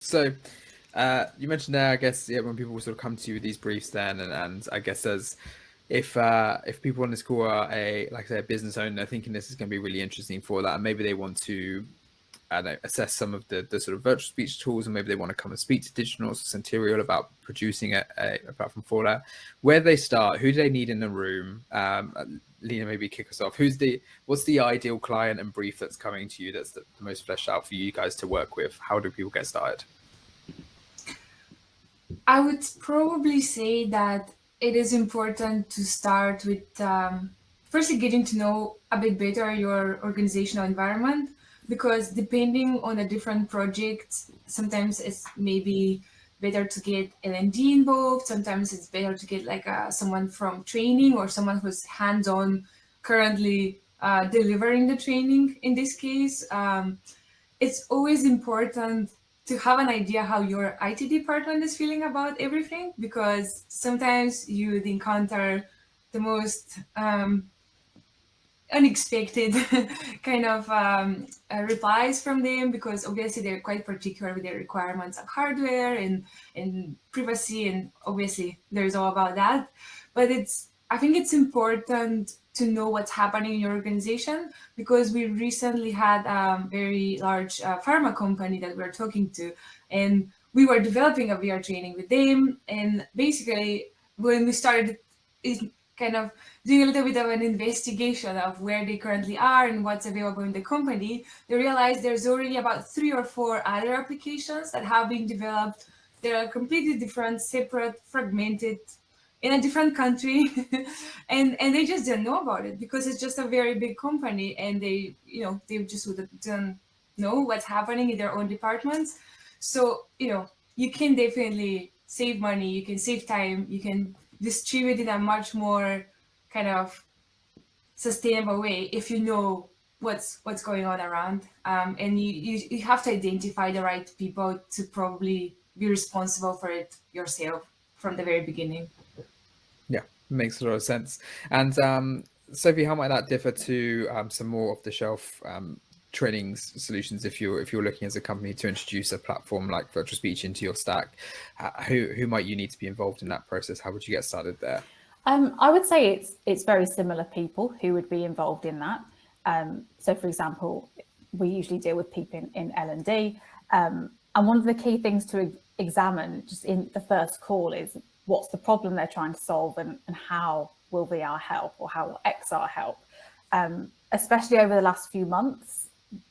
So you mentioned there, I guess, when people sort of come to you with these briefs then, and I guess as if people on this call are like I say, a business owner, they're thinking this is going to be really interesting for that, and maybe they want to assess some of the sort of virtual speech tools, and maybe they want to come and speak to Digitalnauts or Sentireal about producing a platform for that. Where do they start? Who do they need in the room? Lina, maybe kick us off. What's the ideal client and brief that's coming to you that's the most fleshed out for you guys to work with? How do people get started? I would probably say that it is important to start with firstly getting to know a bit better your organizational environment, because depending on a different project, sometimes it's maybe better to get L&D involved. Sometimes it's better to get like someone from training or someone who's hands-on currently delivering the training. In this case, it's always important to have an idea how your IT department is feeling about everything, because sometimes you would encounter the most unexpected kind of replies from them, because obviously they're quite particular with their requirements of hardware and privacy, and obviously there's all about that. But I think it's important to know what's happening in your organization, because we recently had a very large pharma company that we're talking to, and we were developing a VR training with them. And basically, when we started kind of doing a little bit of an investigation of where they currently are and what's available in the company, they realized there's already about 3 or 4 other applications that have been developed. They're completely different, separate, fragmented, in a different country, and they just didn't know about it because it's just a very big company, and they just don't know what's happening in their own departments. So you can definitely save money, you can save time, you can distribute in a much more kind of sustainable way if you know what's going on around, and you have to identify the right people to probably be responsible for it yourself from the very beginning. Yeah, makes a lot of sense. And Sophie, how might that differ to some more off-the-shelf training solutions if you're looking as a company to introduce a platform like VirtualSpeech into your stack? Who might you need to be involved in that process? How would you get started there? I would say it's very similar people who would be involved in that. So, for example, we usually deal with people in L&D, and one of the key things to examine just in the first call is what's the problem they're trying to solve, and how will VR help, or how will XR help? Especially over the last few months,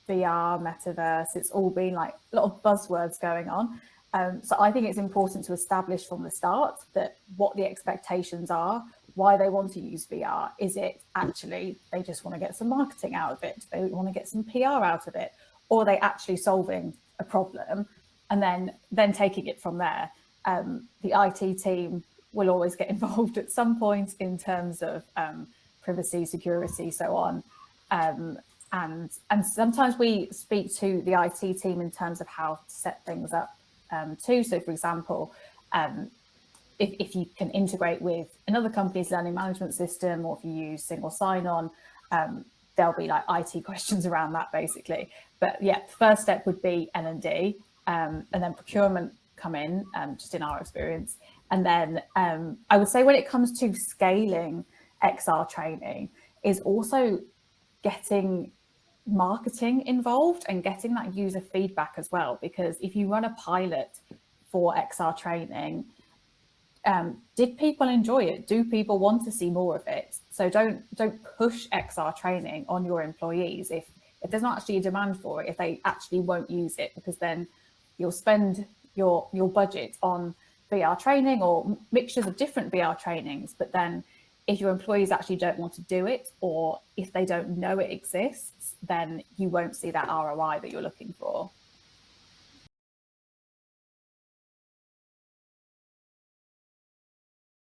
VR, metaverse, it's all been like a lot of buzzwords going on. So I think it's important to establish from the start that what the expectations are, why they want to use VR. Is it actually they just want to get some marketing out of it? They want to get some PR out of it? Or are they actually solving a problem? And then taking it from there. The IT team will always get involved at some point in terms of privacy, security, so on. And sometimes we speak to the IT team in terms of how to set things up too. So, for example, if you can integrate with another company's learning management system, or if you use single sign-on, there'll be like IT questions around that, basically. But yeah, the first step would be L&D, and then procurement come in, just in our experience. And then I would say when it comes to scaling XR training is also getting marketing involved and getting that user feedback as well, because if you run a pilot for XR training, did people enjoy it? Do people want to see more of it? So don't push XR training on your employees if there's not actually a demand for it, if they actually won't use it, because then you'll spend your budget on VR training or mixtures of different VR trainings, but then if your employees actually don't want to do it, or if they don't know it exists, then you won't see that ROI that you're looking for.